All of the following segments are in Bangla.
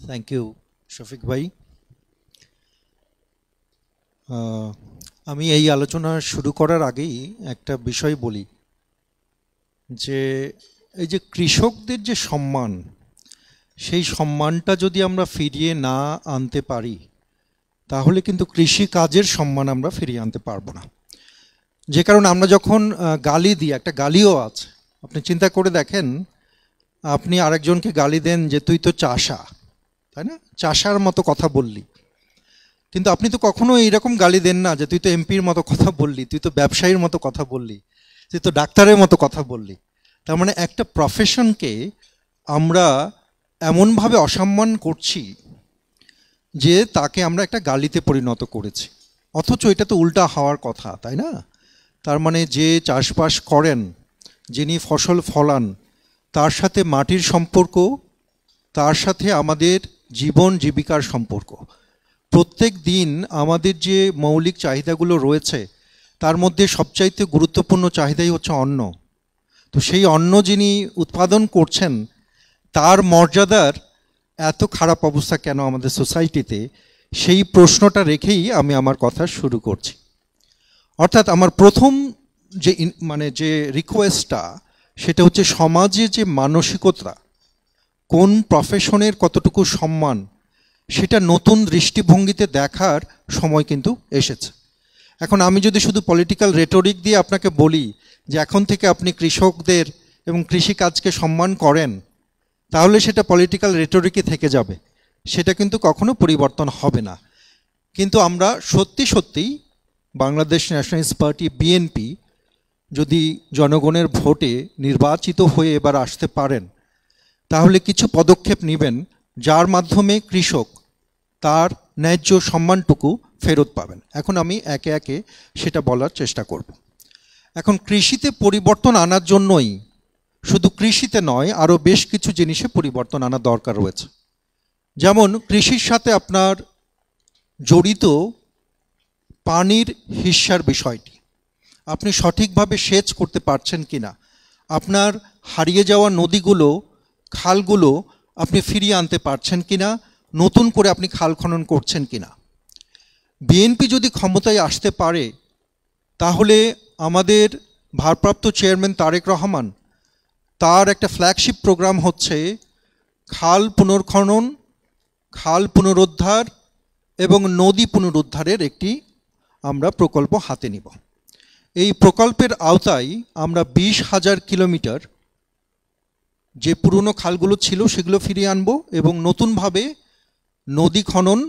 থ্যাংক ইউ শফিক ভাই। আমি এই আলোচনা শুরু করার আগেই একটা বিষয় বলি যে এই যে কৃষকদের যে সম্মান, সেই সম্মানটা যদি আমরা ফিরিয়ে না আনতে পারি তাহলে কিন্তু কৃষি কাজের সম্মান আমরা ফিরিয়ে আনতে পারবো না। যে কারণে আমরা যখন গালি দিই, একটা গালিও আছে, আপনি চিন্তা করে দেখেন, আপনি আরেকজনকে গালি দেন যে তুই তো চাষা, তাই না, চাষার মতো কথা বললি, কিন্তু আপনি তো কখনো এইরকম গালি দেন না যে তুই তো এমপির মতো কথা বললি, তুই তো ব্যবসায়ীর মতো কথা বললি, তুই তো ডাক্তারের মতো কথা বললি। তার মানে একটা প্রফেশনকে আমরা এমনভাবে অসম্মান করছি যে তাকে আমরা একটা গালিতে পরিণত করেছি, অথচ এটা তো উল্টা হওয়ার কথা, তাই না? তার মানে যে চাষবাস করেন, যিনি ফসল ফলান, তার সাথে মাটির সম্পর্ক, তার সাথে আমাদের জীবন জীবিকার সম্পর্ক। প্রত্যেক দিন আমাদের যে মৌলিক চাহিদাগুলো রয়েছে তার মধ্যে সবচাইতে গুরুত্বপূর্ণ চাহিদাই হচ্ছে অন্ন। তো সেই অন্ন যিনি উৎপাদন করছেন তার মর্যাদার এত খারাপ অবস্থা কেন আমাদের সোসাইটিতে, সেই প্রশ্নটা রেখেই আমি আমার কথা শুরু করছি। অর্থাৎ আমার প্রথম যে যে রিকোয়েস্টটা, সেটা হচ্ছে সমাজে যে মানসিকতা, কোন প্রফেশনের কতটুকু সম্মান, সেটা নতুন দৃষ্টিভঙ্গিতে দেখার সময় কিন্তু এসেছে। এখন আমি যদি শুধু পলিটিক্যাল রেটরিক দিয়ে আপনাকে বলি যে এখন থেকে আপনি কৃষকদের এবং কৃষিকাজকে সম্মান করেন, তাহলে সেটা পলিটিক্যাল রেটরিকই থেকে যাবে, সেটা কিন্তু কখনো পরিবর্তন হবে না। কিন্তু আমরা সত্যি সত্যিই বাংলাদেশ ন্যাশনালিস্ট পার্টি বিএনপি যদি জনগণের ভোটে নির্বাচিত হয়ে এবার আসতে পারেন, তাহলে কিছু পদক্ষেপ নেবেন যার মাধ্যমে কৃষক তার ন্যায্য সম্মানটুকু ফেরত পাবেন। এখন আমি একে একে সেটা বলার চেষ্টা করব। এখন কৃষিতে পরিবর্তন আনার জন্যই, শুধু কৃষিতে নয়, আরও বেশ কিছু জিনিসে পরিবর্তন আনা দরকার রয়েছে। যেমন কৃষির সাথে আপনার জড়িত পানির হিস্যার বিষয়টি, আপনি সঠিকভাবে সেচ করতে পারছেন কিনা, আপনার হারিয়ে যাওয়া নদীগুলো, খালগুলো আপনি ফিরিয়ে আনতে পারছেন কিনা, নতুন করে আপনি খাল খনন করছেন কিনা। বিএনপি যদি ক্ষমতায় আসতে পারে, তাহলে আমাদের ভারপ্রাপ্ত চেয়ারম্যান তারেক রহমান, তার একটা ফ্ল্যাগশিপ প্রোগ্রাম হচ্ছে খাল পুনর্খনন, খাল পুনরুদ্ধার এবং নদী পুনরুদ্ধারের একটি আমরা প্রকল্প হাতে নিব। এই প্রকল্পের আওতায় আমরা 20,000 কিলোমিটার যে পুরনো খালগুলো ছিল সেগুলো ফিরিয়ে আনব এবং নতুনভাবে নদী খনন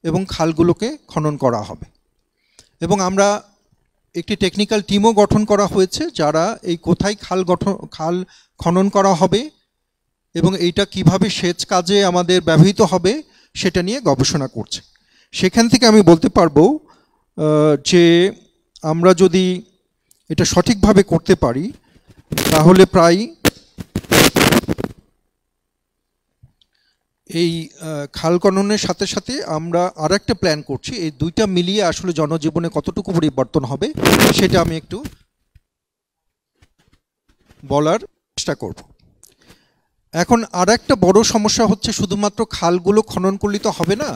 এবং খালগুলোকে খনন করা হবে। এবং আমরা একটি টেকনিক্যাল টিমও গঠন করা হয়েছে যারা এই কোথায় খাল খনন করা হবে এবং এইটা কিভাবে সেচ কাজে আমাদের ব্যবহৃত হবে সেটা নিয়ে গবেষণা করছে। সেখান থেকে আমি বলতে পারবো যে আমরা যদি এটা সঠিকভাবে করতে পারি, তাহলে প্রায় এই খাল খননের সাথে সাথে আমরা আর একটা প্ল্যান করছি, এই দুইটা মিলিয়ে আসলে জনজীবনে কতটুকু পরিবর্তন হবে সেটা আমি একটু বলার চেষ্টা করব। এখন আর একটা বড় সমস্যা হচ্ছে, শুধুমাত্র খালগুলো খনন করলে তো হবে না,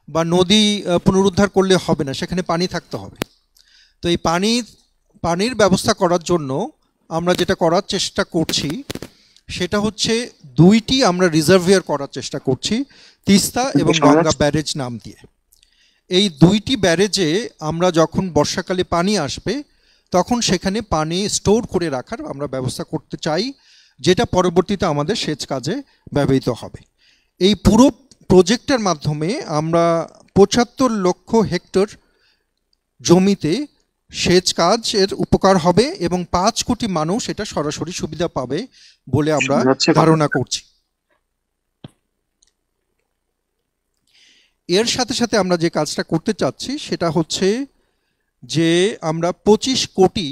বা নদী পুনরুদ্ধার করলে হবে না, সেখানে পানি থাকতে হবে। তো এই পানির ব্যবস্থা করার জন্য আমরা যেটা করার চেষ্টা করছি সেটা হচ্ছে দুইটি আমরা রিজার্ভিয়ার করার চেষ্টা করছি, তিস্তা এবং গঙ্গা ব্যারেজ নাম দিয়ে। এই দুইটি ব্যারেজে আমরা যখন বর্ষাকালে পানি আসবে তখন সেখানে পানি স্টোর করে রাখার আমরা ব্যবস্থা করতে চাই, যেটা পরবর্তীতে আমাদের সেচ কাজে ব্যবহৃত হবে। এই পুরো প্রজেক্টের মাধ্যমে আমরা 75 লক্ষ হেক্টর জমিতে সেচ কাজের উপকার হবে এবং 5 কোটি মানুষ এটা সরাসরি সুবিধা পাবে বলে আমরা ধারণা করছি। এর সাথে সাথে আমরা যে কাজটা করতে চাচ্ছি সেটা হচ্ছে যে আমরা 25 কোটি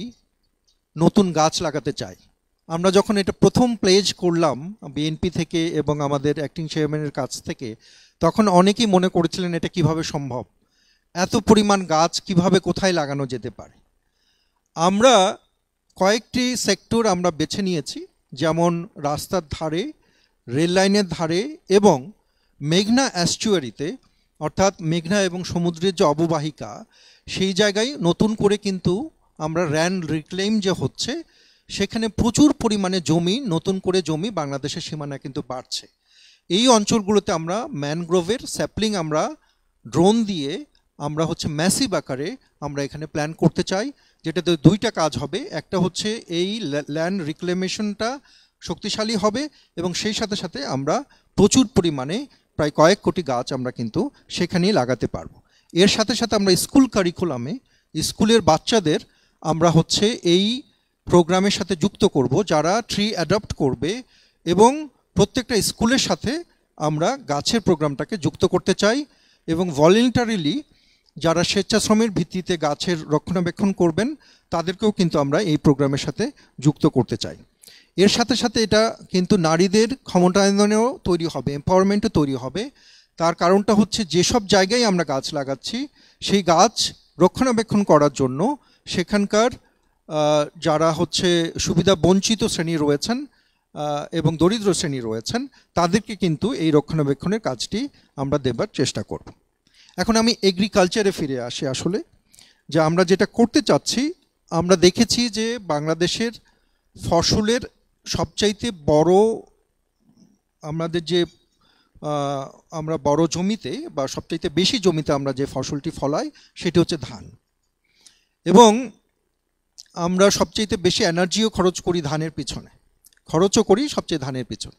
নতুন গাছ লাগাতে চাই। আমরা যখন এটা প্রথম প্লেজ করলাম বিএনপি থেকে এবং আমাদের অ্যাক্টিং চেয়ারম্যানের কাছ থেকে, তখন অনেকেই মনে করেছিলেন এটা কিভাবে সম্ভব, এত পরিমাণ গাছ কিভাবে কোথায় লাগানো যেতে পারে। আমরা কয়েকটি সেক্টর আমরা বেছে নিয়েছি, যেমন রাস্তার ধারে, রেল লাইনের ধারে এবং মেঘনা অ্যাস্চুয়ারিতে, অর্থাৎ মেঘনা এবং সমুদ্রের যে অববাহিকা, সেই জায়গায় নতুন করে কিন্তু আমরা ল্যান্ড রিক্লেইম যে হচ্ছে, সেখানে প্রচুর পরিমাণে জমি, নতুন করে জমি বাংলাদেশের সীমানা কিন্তু বাড়ছে। এই অঞ্চলগুলোতে আমরা ম্যানগ্রোভের স্যাপলিং আমরা ড্রোন দিয়ে আমরা হচ্ছে ম্যাসিভ আকারে আমরা এখানে প্ল্যান করতে চাই, যেটাতে দুইটা কাজ হবে। একটা হচ্ছে এই ল্যান্ড রিক্লেমেশনটা শক্তিশালী হবে এবং সেই সাথে সাথে আমরা প্রচুর পরিমাণে প্রায় কয়েক কোটি গাছ আমরা কিন্তু সেখানেই লাগাতে পারবো। এর সাথে সাথে আমরা স্কুল কারিকুলামে স্কুলের বাচ্চাদের আমরা হচ্ছে এই প্রোগ্রামের সাথে যুক্ত করব, যারা ট্রি অ্যাডপ্ট করবে, এবং প্রত্যেকটা স্কুলের সাথে আমরা গাছের প্রোগ্রামটাকে যুক্ত করতে চাই। এবং ভলেন্টারিলি যারা স্বেচ্ছাশ্রমের ভিত্তিতে গাছের রক্ষণাবেক্ষণ করবেন, তাদেরকেও কিন্তু আমরা এই প্রোগ্রামের সাথে যুক্ত করতে চাই। এর সাথে সাথে এটা কিন্তু নারীদের ক্ষমতায়নেও তৈরি হবে, এম্পাওয়ারমেন্টও তৈরি হবে। তার কারণটা হচ্ছে যেসব জায়গায় আমরা গাছ লাগাচ্ছি, সেই গাছ রক্ষণাবেক্ষণ করার জন্য সেখানকার যারা হচ্ছে সুবিধা বঞ্চিত শ্রেণী রয়েছেন এবং দরিদ্র শ্রেণী রয়েছেন, তাদেরকে কিন্তু এই রক্ষণাবেক্ষণের কাজটি আমরা দেবার চেষ্টা করব। এখন আমি এগ্রিকালচারে ফিরে আসি। আসলে যে আমরা যেটা করতে চাচ্ছি, আমরা দেখেছি যে বাংলাদেশের ফসলের সবচাইতে বড়, আমাদের যে আমরা বড় জমিতে বা সবচাইতে বেশি জমিতে আমরা যে ফসলটি ফলাই, সেটি হচ্ছে ধান। এবং আমরা সবচাইতে বেশি এনার্জিও খরচ করি ধানের পিছনে, খরচও করি সবচেয়ে ধানের পিছনে।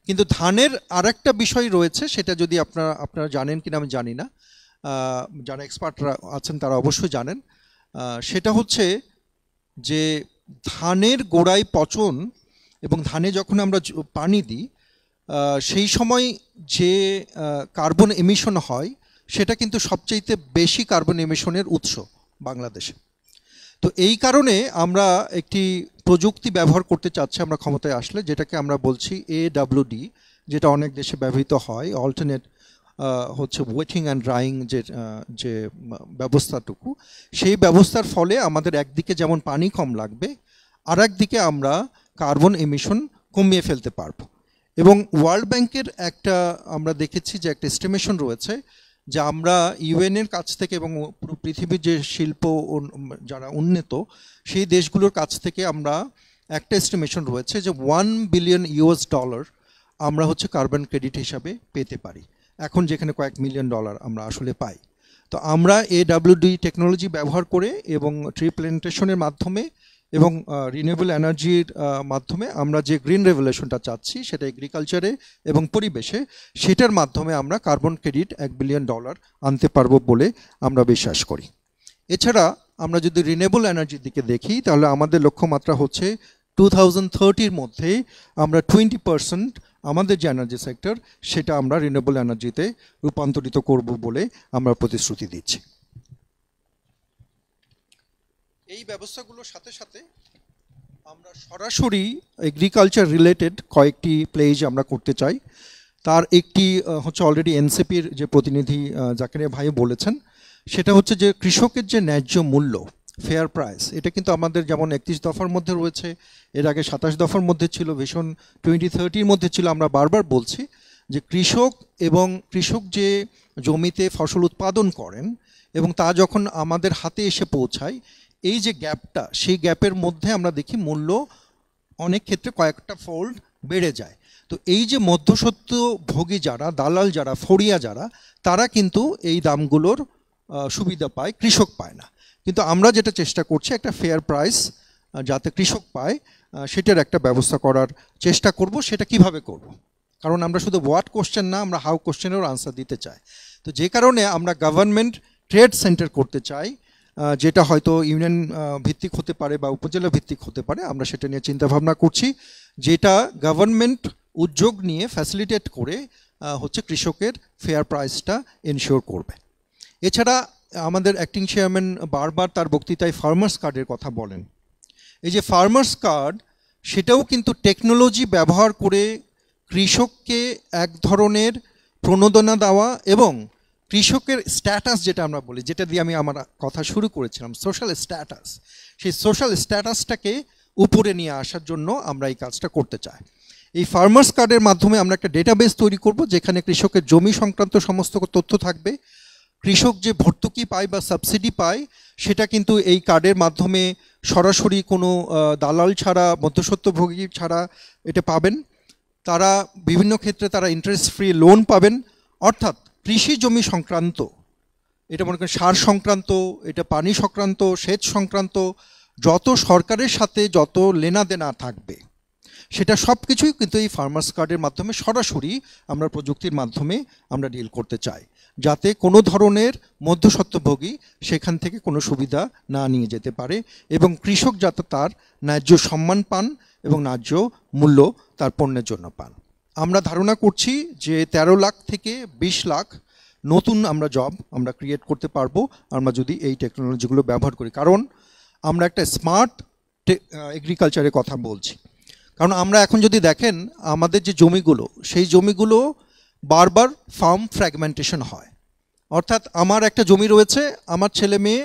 কিন্তু ধানের আর একটা বিষয় রয়েছে, সেটা যদি আপনারা জানেন কিনা আমি জানি না, যারা এক্সপার্টরা আছেন তারা অবশ্যই জানেন। সেটা হচ্ছে যে ধানের গোড়ায় পচন এবং ধানে যখন আমরা পানি দিই, সেই সময় যে কার্বন এমিশন হয়, সেটা কিন্তু সবচাইতে বেশি কার্বন এমিশনের উৎস বাংলাদেশে। তো এই কারণে আমরা একটি প্রযুক্তি ব্যবহার করতে চাচ্ছি আমরা ক্ষমতায় আসলে, যেটাকে আমরা বলছি AWD, যেটা অনেক দেশে ব্যবহৃত হয়, অল্টারনেট হচ্ছে ওয়েটিং অ্যান্ড ড্রাইং যে ব্যবস্থাটুকু। সেই ব্যবস্থার ফলে আমাদের একদিকে যেমন পানি কম লাগবে, আর একদিকে আমরা কার্বন এমিশন কমিয়ে ফেলতে পারবো। এবং ওয়ার্ল্ড ব্যাংকের একটা আমরা দেখেছি যে একটা এস্টিমেশন রয়েছে, যে আমরা ইউএনের কাছ থেকে এবং পুরো পৃথিবীর যে শিল্প যারা উন্নত সেই দেশগুলোর কাছ থেকে আমরা একটা এস্টিমেশন রয়েছে যে $1 বিলিয়ন আমরা হচ্ছে কার্বন ক্রেডিট হিসাবে পেতে পারি, এখন যেখানে কয়েক মিলিয়ন ডলার আমরা আসলে পাই। তো আমরা AWD টেকনোলজি ব্যবহার করে এবং ট্রি প্ল্যান্টেশনের মাধ্যমে এবং রিনিউয়েবল এনার্জির মাধ্যমে আমরা যে গ্রিন রেভলিউশনটা চাচ্ছি, সেটা এগ্রিকালচারে এবং পরিবেশে, সেটার মাধ্যমে আমরা কার্বন ক্রেডিট $1 বিলিয়ন আনতে পারবো বলে আমরা বিশ্বাস করি। এছাড়া আমরা যদি রিনিউয়েবল এনার্জির দিকে দেখি, তাহলে আমাদের লক্ষ্যমাত্রা হচ্ছে 2030-র মধ্যে আমরা 20% আমাদের যে এনার্জি সেক্টর, সেটা আমরা রিনিউয়েবল এনার্জিতে রূপান্তরিত করব বলে আমরা প্রতিশ্রুতি দিচ্ছি। এই ব্যবস্থাগুলোর সাথে সাথে আমরা সরাসরি এগ্রিকালচার রিলেটেড কয়েকটি প্লেজ আমরা করতে চাই। তার একটি হচ্ছে অলরেডি এনসিপির যে প্রতিনিধি জাকির ভাই বলেছেন, সেটা হচ্ছে যে কৃষকের যে ন্যায্য মূল্য, ফেয়ার প্রাইস, এটা কিন্তু আমাদের যেমন 31 দফার মধ্যে রয়েছে, এর আগে 27 দফার মধ্যে ছিল, ভিশন 2030-র মধ্যে ছিল। আমরা বারবার বলছি যে কৃষক যে জমিতে ফসল উৎপাদন করেন এবং তা যখন আমাদের হাতে এসে পৌঁছায়, এই যে গ্যাপটা, সেই গ্যাপের মধ্যে আমরা দেখি মূল্য অনেক ক্ষেত্রে কয়েকটা ফোল্ড বেড়ে যায়। তো এই যে মধ্যস্বত্ব ভোগী যারা, দালাল যারা, ফড়িয়া যারা, তারা কিন্তু এই দামগুলোর সুবিধা পায়, কৃষক পায় না। কিন্তু আমরা যেটা চেষ্টা করছি, একটা ফেয়ার প্রাইস যাতে কৃষক পায়, সেটার একটা ব্যবস্থা করার চেষ্টা করব। সেটা কিভাবে করব? কারণ আমরা শুধু হোয়াট কোশ্চেন না, আমরা হাউ কোশ্চেনেরও আনসার দিতে চাই। তো যে কারণে আমরা গভর্নমেন্ট ট্রেড সেন্টার করতে চাই, যেটা হয়তো ইউনিয়ন ভিত্তিক হতে পারে বা উপজেলা ভিত্তিক হতে পারে। আমরা সেটা নিয়ে চিন্তাভাবনা করছি, যেটা গভর্নমেন্ট উদ্যোগ নিয়ে ফ্যাসিলিটেট করে হচ্ছে কৃষকের ফেয়ার প্রাইসটা এনশিওর করবে। এছাড়া আমাদের অ্যাক্টিং চেয়ারম্যান বারবার তার বক্তৃতায় ফার্মার্স কার্ডের কথা বলেন। এই যে ফার্মার্স কার্ড, সেটাও কিন্তু টেকনোলজি ব্যবহার করে কৃষককে এক ধরনের প্রণোদনা দেওয়া এবং কৃষকের স্ট্যাটাস, যেটা আমরা বলি, যেটা দিয়ে আমি আমার কথা শুরু করেছিলাম, সোশ্যাল স্ট্যাটাস, সেই সোশ্যাল স্ট্যাটাসটাকে উপরে নিয়ে আসার জন্য আমরা এই কাজটা করতে চাই। এই ফার্মার্স কার্ডের মাধ্যমে আমরা একটা ডেটাবেস তৈরি করব, যেখানে কৃষকের জমি সংক্রান্ত সমস্ত তথ্য থাকবে। কৃষক যে ভর্তুকি পায় বা সাবসিডি পায় সেটা কিন্তু এই কার্ডের মাধ্যমে সরাসরি কোনো দালাল ছাড়া, মধ্যস্বত্বভোগী ছাড়া এটা পাবেন। তারা বিভিন্ন ক্ষেত্রে তারা ইন্টারেস্ট ফ্রি লোন পাবেন। অর্থাৎ কৃষি জমি সংক্রান্ত, এটা মনে করেন সার সংক্রান্ত, এটা পানি সংক্রান্ত, সেচ সংক্রান্ত, যত সরকারের সাথে যত লেনা দেনা থাকবে সেটা সব কিছুই কিন্তু এই ফার্মার্স কার্ডের মাধ্যমে সরাসরি আমরা প্রযুক্তির মাধ্যমে আমরা ডিল করতে চাই, যাতে কোনো ধরনের মধ্যস্বত্বভোগী সেখান থেকে কোনো সুবিধা না নিয়ে যেতে পারে, এবং কৃষক যাতে তার ন্যায্য সম্মান পান এবং ন্যায্য মূল্য তার পণ্যের জন্য পান। আমরা ধারণা করছি যে 13 লাখ থেকে 20 লাখ নতুন আমরা জব আমরা ক্রিয়েট করতে পারবো আমরা যদি এই টেকনোলজিগুলো ব্যবহার করি। কারণ আমরা একটা স্মার্ট এগ্রিকালচারের কথা বলছি। কারণ আমরা এখন যদি দেখেন আমাদের যে জমিগুলো, সেই জমিগুলো বারবার ফার্ম ফ্র্যাগমেন্টেশন হয়। অর্থাৎ আমার একটা জমি রয়েছে, আমার ছেলে মেয়ে,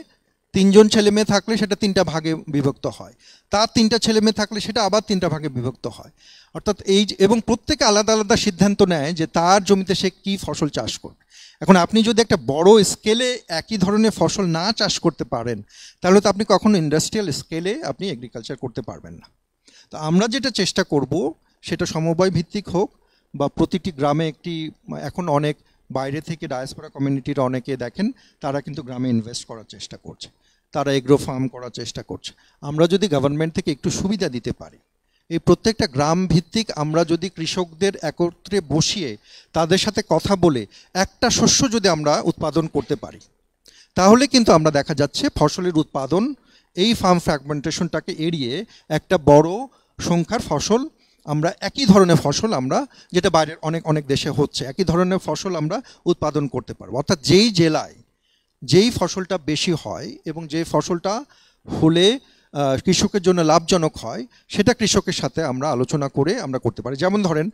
3জন ছেলে মেয়ে থাকলে সেটা 3টা ভাগে বিভক্ত হয়, তার 3টা ছেলে মেয়ে থাকলে সেটা আবার 3টা ভাগে বিভক্ত হয়। অর্থাৎ এই এবং প্রত্যেকে আলাদা আলাদা সিদ্ধান্ত নেয় যে তার জমিতে সে কী ফসল চাষ করবে। এখন আপনি যদি একটা বড় স্কেলে একই ধরনের ফসল না চাষ করতে পারেন, তাহলে তো আপনি কখনো ইন্ডাস্ট্রিয়াল স্কেলে আপনি এগ্রিকালচার করতে পারবেন না। তো আমরা যেটা চেষ্টা করব সেটা সমবায় ভিত্তিক হোক বা প্রতিটি গ্রামে একটি, এখন অনেক বাইরে থেকে ডায়াসপোরা কমিউনিটির অনেকে দেখেন তারা কিন্তু গ্রামে ইনভেস্ট করার চেষ্টা করছে, তারা এগ্রো ফার্ম করার চেষ্টা করছে। আমরা যদি গভর্নমেন্ট থেকে একটু সুবিধা দিতে পারি, এই প্রত্যেকটা গ্রাম ভিত্তিক আমরা যদি কৃষকদের একত্রে বসিয়ে তাদের সাথে কথা বলে একটা শস্য যদি আমরা উৎপাদন করতে পারি, তাহলে কিন্তু আমরা দেখা যাচ্ছে ফসলের উৎপাদন এই ফার্ম ফ্র্যাগমেন্টেশনটাকে এড়িয়ে একটা বড় সংখ্যার ফসল আমরা, একই ধরনের ফসল আমরা, যেটা বাইরের অনেক অনেক দেশে হচ্ছে, একই ধরনের ফসল আমরা উৎপাদন করতে পারবো। অর্থাৎ যেই জেলায় যেই ফসলটা বেশি হয় এবং যে ফসলটা হলে কৃষকের জন্য লাভজনক হয়, সেটা কৃষকের সাথে আমরা আলোচনা করে আমরা করতে পারি। যেমন ধরেন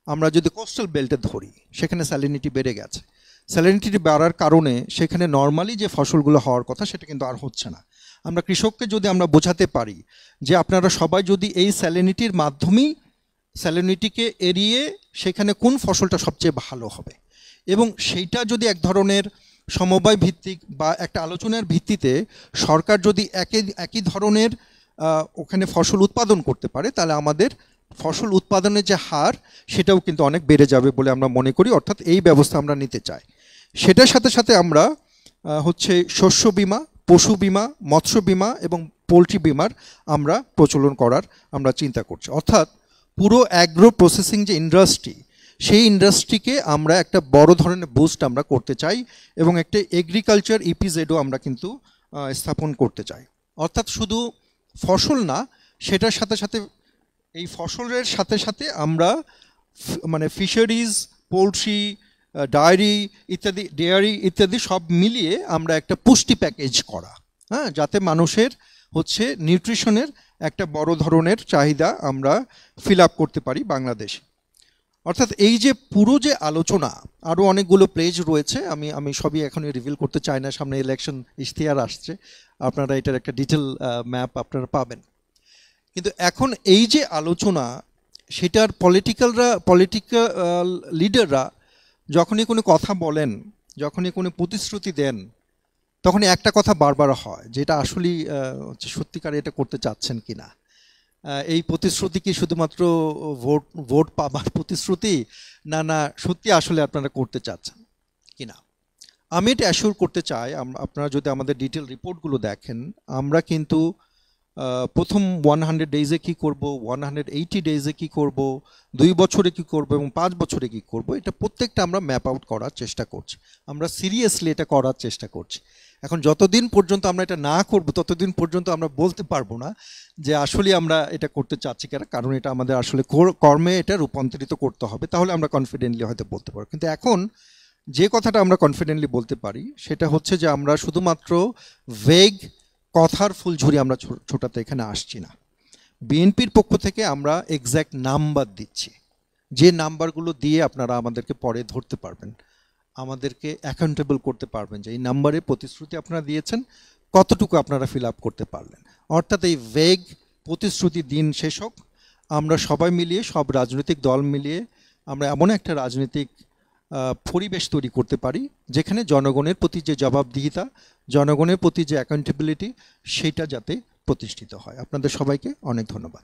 আমরা যদি কোস্টাল বেল্টে ধরি, সেখানে স্যালিনিটি বেড়ে গেছে। স্যালিনিটি বাড়ার কারণে সেখানে নর্মালি যে ফসলগুলো হওয়ার কথা সেটা কিন্তু আর হচ্ছে না। আমরা কৃষককে যদি আমরা বোঝাতে পারি যে আপনারা সবাই যদি এই স্যালিনিটির মাধ্যমেই, স্যালিনিটিকে এড়িয়ে সেখানে কোন ফসলটা সবচেয়ে ভালো হবে, এবং সেইটা যদি এক ধরনের সমবায় ভিত্তিক বা একটা আলোচনার ভিত্তিতে সরকার যদি একই ধরনের ওখানে ফসল উৎপাদন করতে পারে, তাহলে আমাদের ফসল উৎপাদনের যে হার সেটাও কিন্তু অনেক বেড়ে যাবে বলে আমরা মনে করি। অর্থাৎ এই ব্যবস্থা আমরা নিতে চাই। সেটার সাথে সাথে আমরা হচ্ছে শস্য বীমা, পশু বীমা, মৎস্য বীমা এবং পোলট্রি বীমার আমরা প্রচলন করার আমরা চিন্তা করছি। অর্থাৎ পুরো অ্যাগ্রো প্রসেসিং যে ইন্ডাস্ট্রি, সেই ইন্ডাস্ট্রিকে আমরা একটা বড় ধরনের বুস্ট আমরা করতে চাই এবং একটা এগ্রিকালচার ইপিজেডও আমরা কিন্তু স্থাপন করতে চাই। অর্থাৎ শুধু ফসল না, সেটার সাথে সাথে এই ফসলের সাথে সাথে আমরা মানে ফিশারিজ, পোলট্রি, ডেয়ারি ইত্যাদি সব মিলিয়ে আমরা একটা পুষ্টি প্যাকেজ করা, হ্যাঁ, যাতে মানুষের হচ্ছে নিউট্রিশনের একটা বড় ধরনের চাহিদা আমরা ফিল আপ করতে পারি বাংলাদেশে। অর্থাৎ এই যে পুরো যে আলোচনা, আরও অনেকগুলো পেজ রয়েছে, আমি সবই এখনই রিভিল করতে চাই না, সামনে ইলেকশন ইশতেহার আসছে, আপনারা এটার একটা ডিটেল ম্যাপ আপনারা পাবেন। কিন্তু এখন এই যে আলোচনা, সেটার পলিটিক্যাল লিডাররা যখনই কোনো কথা বলেন, যখনই কোনো প্রতিশ্রুতি দেন, তখনই একটা কথা বারবার হয়, যেটা আসলেই সত্যিকারে এটা করতে চাচ্ছেন কিনা। এই প্রতিশ্রুতি কি শুধুমাত্র ভোট পাবার প্রতিশ্রুতি, না সত্যি আসলে আপনারা করতে চাচ্ছেন কিনা। আমি এটা অ্যাসিওর করতে চাই, আপনারা যদি আমাদের ডিটেল রিপোর্টগুলো দেখেন, আমরা কিন্তু প্রথম 100 ডেজে কী করব, 180 ডেজে কী করব, 2 বছরে কী করব এবং 5 বছরে কী করব, এটা প্রত্যেকটা আমরা ম্যাপ আউট করার চেষ্টা করছি। আমরা সিরিয়াসলি এটা করার চেষ্টা করছি। এখন যতদিন পর্যন্ত আমরা এটা না করব, ততদিন পর্যন্ত আমরা বলতে পারবো না যে আসলে আমরা এটা করতে চাচ্ছি কেন, কারণ এটা আমাদের আসলে কর্মে এটা রূপান্তরিত করতে হবে, তাহলে আমরা কনফিডেন্টলি হয়তো বলতে পারবো। কিন্তু এখন যে কথাটা আমরা কনফিডেন্টলি বলতে পারি সেটা হচ্ছে যে আমরা শুধুমাত্র ভেগ কথার ফুলঝুরি আমরা ছোটাতে এখানে আসছি না। বিএনপির পক্ষ থেকে আমরা এক্স্যাক্ট নাম্বার দিচ্ছি, যে নাম্বারগুলো দিয়ে আপনারা আমাদেরকে পরে ধরতে পারবেন, আমাদেরকে অ্যাকাউন্টেবল করতে পারবেন যে এই নাম্বারে প্রতিশ্রুতি আপনারা দিয়েছেন কতটুকু আপনারা ফিল আপ করতে পারলেন। অর্থাৎ এই ভেগ প্রতিশ্রুতি দিন শেষ হোক, আমরা সবাই মিলিয়ে, সব রাজনৈতিক দল মিলিয়ে আমরা এমন একটা রাজনৈতিক পরিবেশ তৈরি করতে পারি যেখানে জনগণের প্রতি যে জবাবদিহিতা, জনগণের প্রতি যে অ্যাকাউন্টেবিলিটি, সেটা যাতে প্রতিষ্ঠিত হয়। আপনাদের সবাইকে অনেক ধন্যবাদ।